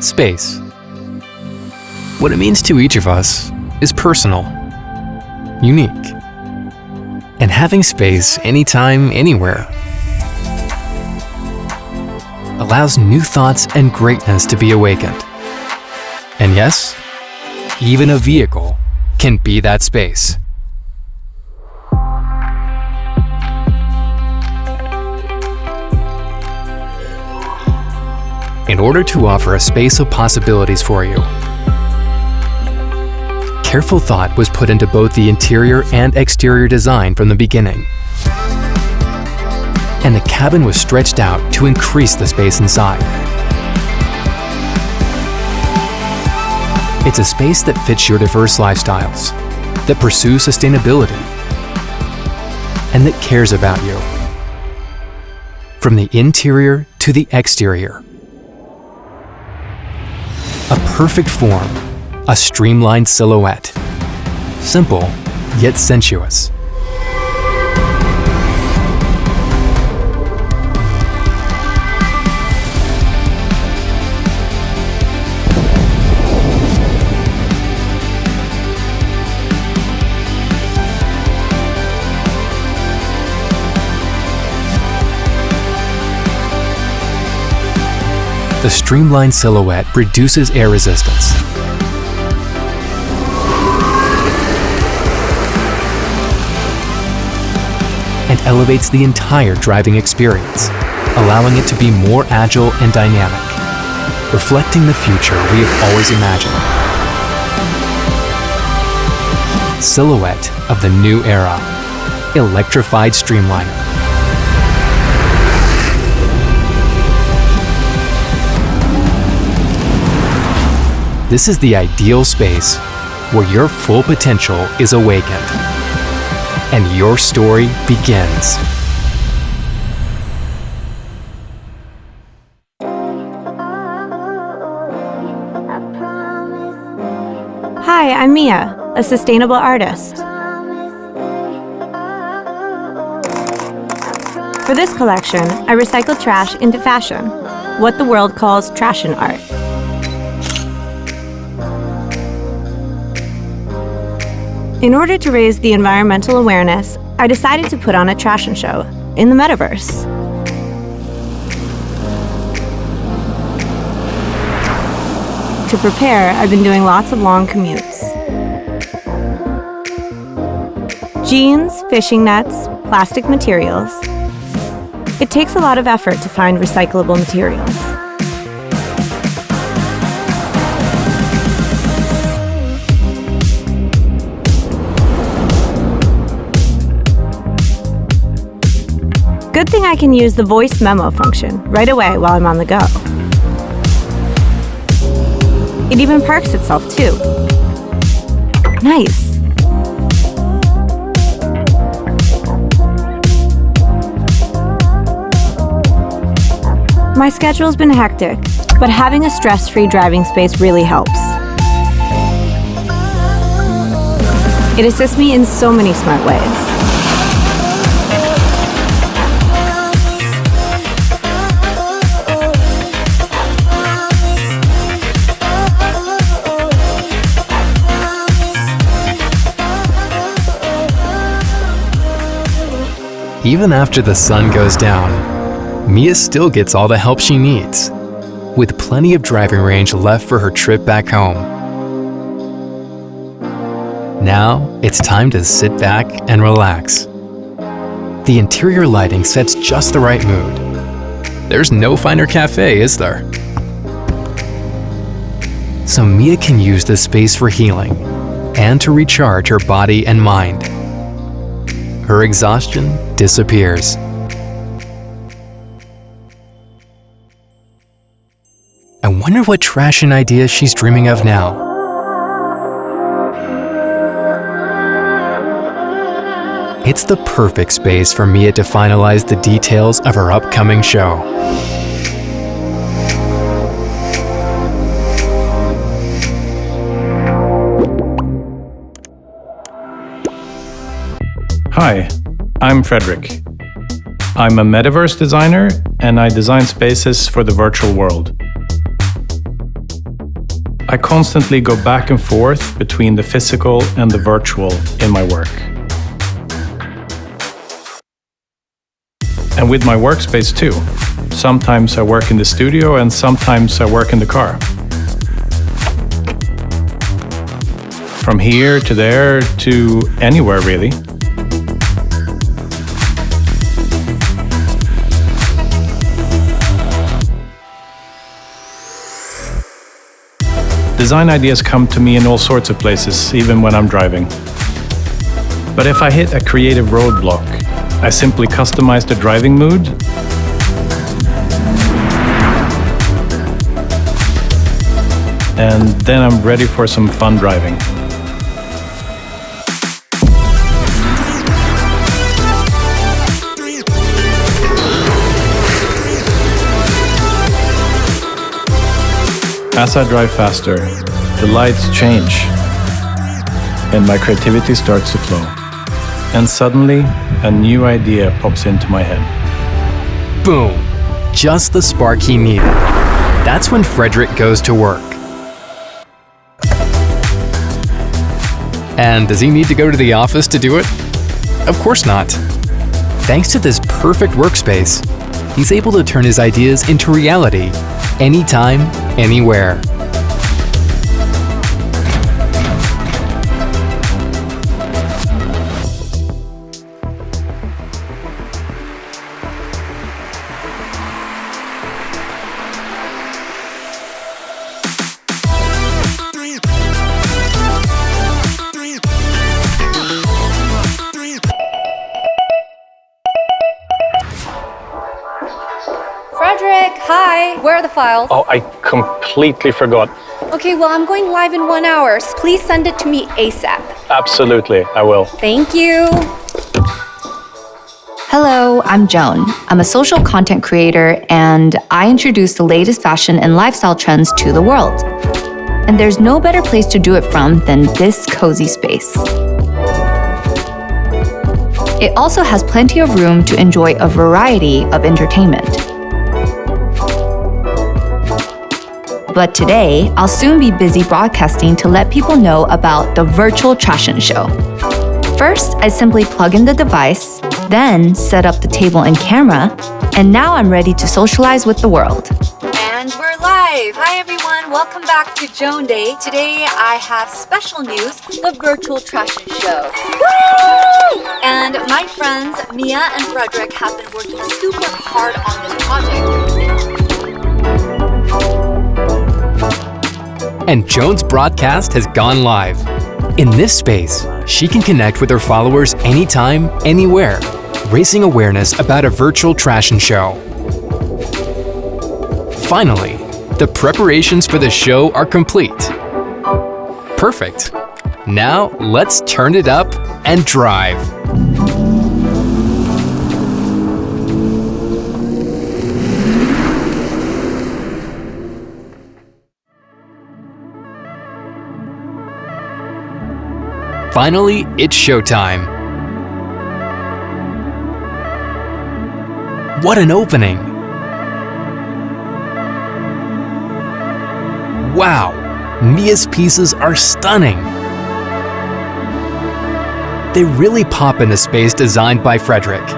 Space. What it means to each of us is personal, unique, and having space anytime, anywhere allows new thoughts and greatness to be awakened. And yes, even a vehicle can be that space. In order to offer a space of possibilities for you, careful thought was put into both the interior and exterior design from the beginning. And the cabin was stretched out to increase the space inside. It's a space that fits your diverse lifestyles, that pursues sustainability, and that cares about you. From the interior to the exterior. A perfect form, a streamlined silhouette. Simple, yet sensuous. The streamlined silhouette reduces air resistance. And elevates the entire driving experience, allowing it to be more agile and dynamic, reflecting the future we have always imagined. Silhouette of the new era, electrified streamliner. This is the ideal space where your full potential is awakened and your story begins. Hi, I'm Mia, a sustainable artist. For this collection, I recycle trash into fashion, what the world calls trashion art. In order to raise the environmental awareness, I decided to put on a trashion show in the metaverse. To prepare, I've been doing lots of long commutes. Jeans, fishing nets, plastic materials. It takes a lot of effort to find recyclable materials. Good thing I can use the voice memo function right away while I'm on the go. It even parks itself too. Nice. My schedule's been hectic, but having a stress-free driving space really helps. It assists me in so many smart ways. Even after the sun goes down, Mia still gets all the help she needs, with plenty of driving range left for her trip back home. Now, it's time to sit back and relax. The interior lighting sets just the right mood. There's no finer cafe, is there? So Mia can use this space for healing and to recharge her body and mind. Her exhaustion disappears. I wonder what trashion idea she's dreaming of now. It's the perfect space for Mia to finalize the details of her upcoming show. Hi, I'm Frederick. I'm a metaverse designer and I design spaces for the virtual world. I constantly go back and forth between the physical and the virtual in my work. And with my workspace too. Sometimes I work in the studio and sometimes I work in the car. From here to there to anywhere really. Design ideas come to me in all sorts of places, even when I'm driving. But if I hit a creative roadblock, I simply customize the driving mood and then I'm ready for some fun driving. As I drive faster, the lights change and my creativity starts to flow. And suddenly, a new idea pops into my head. Boom! Just the spark he needed. That's when Fredrik goes to work. And does he need to go to the office to do it? Of course not. Thanks to this perfect workspace, he's able to turn his ideas into reality, anytime, anywhere. Fredrik, hi! Where are the files? Oh, I completely forgot. Okay, well, I'm going live in 1 hour. So please send it to me ASAP. Absolutely, I will. Thank you. Hello, I'm Joan. I'm a social content creator and I introduce the latest fashion and lifestyle trends to the world. And there's no better place to do it from than this cozy space. It also has plenty of room to enjoy a variety of entertainment. But today, I'll soon be busy broadcasting to let people know about the virtual Trashen show. First, I simply plug in the device, then set up the table and camera, and now I'm ready to socialize with the world. And we're live! Hi everyone, welcome back to Joan Day. Today I have special news, the virtual Trashen show. Woo! And my friends Mia and Fredrik have been working super hard on this project. And Joan's broadcast has gone live. In this space, she can connect with her followers anytime, anywhere, raising awareness about a virtual Trashen show. Finally, the preparations for the show are complete. Perfect. Now let's turn it up and drive. Finally, it's showtime. What an opening! Wow, Mia's pieces are stunning. They really pop in a space designed by Fredrik.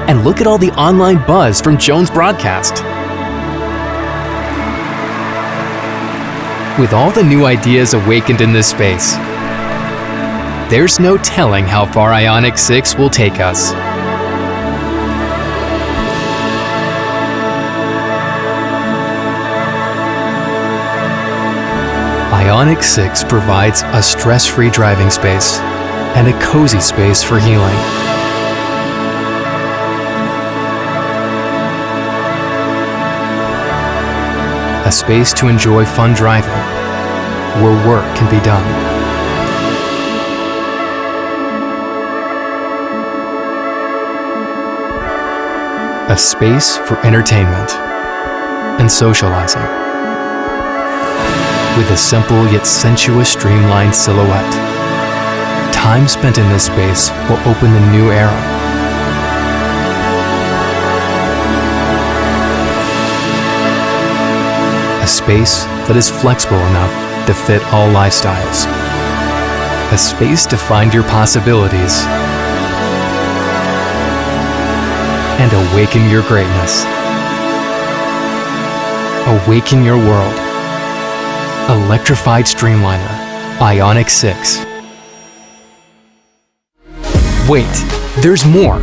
And look at all the online buzz from Joan's broadcast. With all the new ideas awakened in this space, there's no telling how far Ionic 6 will take us. Ionic 6 provides a stress-free driving space and a cozy space for healing. A space to enjoy fun driving, where work can be done. A space for entertainment and socializing. With a simple yet sensuous streamlined silhouette, time spent in this space will open a new era. space that is flexible enough to fit all lifestyles. A space to find your possibilities and awaken your greatness. Awaken your world. Electrified Streamliner, Ioniq 6. Wait, there's more.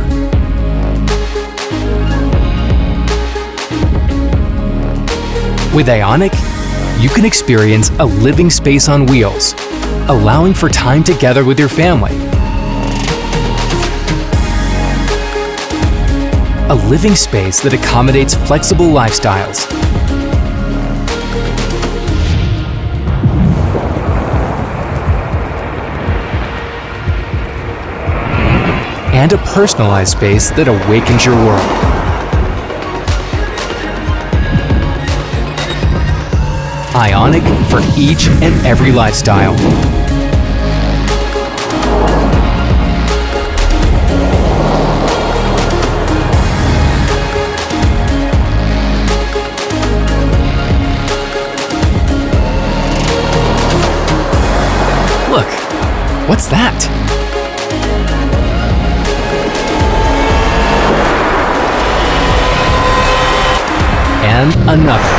With Ioniq, you can experience a living space on wheels, allowing for time together with your family. A living space that accommodates flexible lifestyles. And a personalized space that awakens your world. Ioniq for each and every lifestyle. Look, what's that? And another.